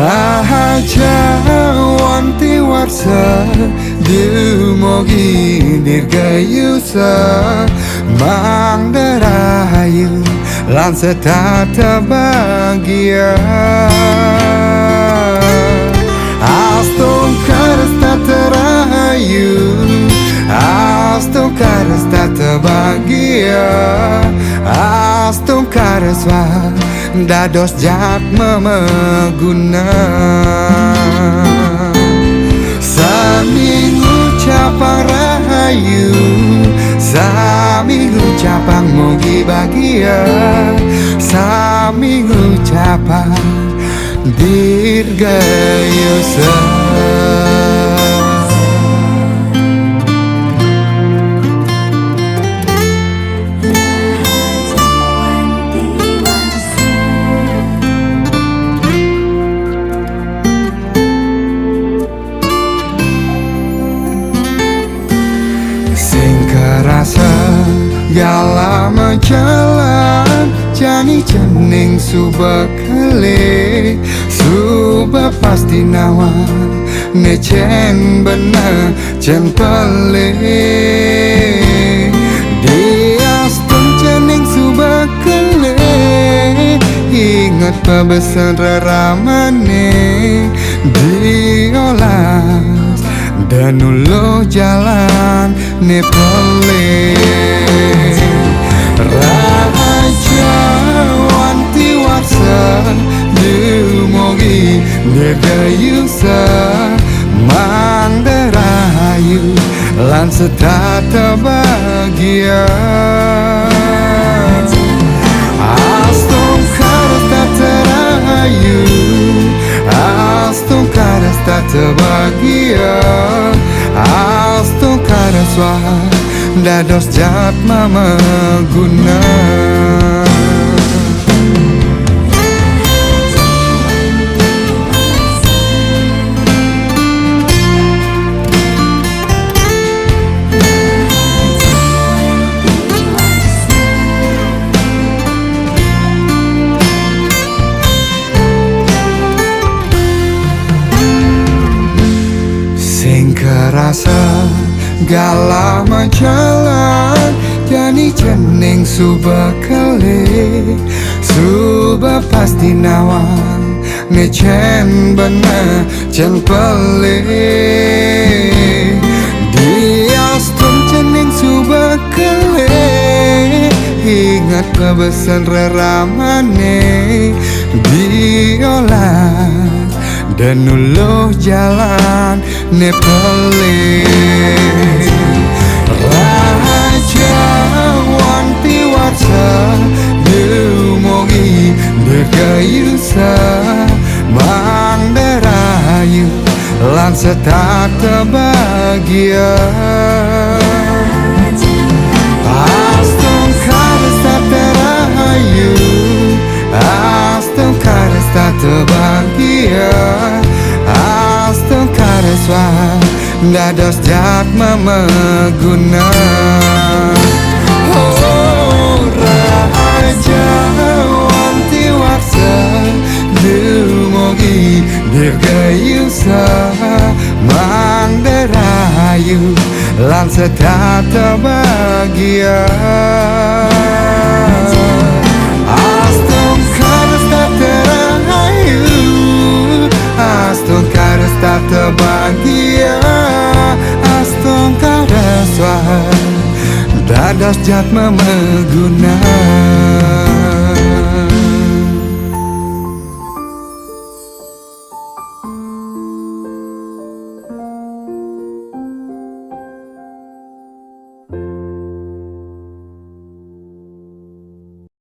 Rahaja wanti warsa Dumogi dirgayusa Mangdarayu Lansa tata bahagia Aston karas tata rahayu Aston karas tata bahagia Aston karas wah dados jak memeguna Sami ngucapang rahayu Sami ngucapang mogi bahagia Sami ngucapang dirgayusa Rasa gala menjalan jani jening suba kele suba pasti nawan necen bener jen pele diaston jening suba kele ingat pebesan ramane diolas dan ulo jalan nepale Raja wanti warsa Dumogi dirgayusa Mangdarayu lan setata bahagia Aston karas tata rahayu Aston karas tata bahagia Aston karas wah dados jat memeguna Sing kerasa galah menjalan jani jening suba kele suba pasti nawan necen bener jen pele diaston jening suba kele ingat kebesan reramane diolah dan uluh jalan nepale Raja wanti warsa Dumogi dirgayusa Mangdarayu lan setata bahagia Aston karas tata rahayu Aston karas tata bahagia Aston karas wah dados jak memeguna Oh raja wanti warsa Dumogi dirgayusa Mangdarayu lan setata bahagia Aston karas tata rahayu Aston karas tata bahagia Aston karas wah dados jat memeguna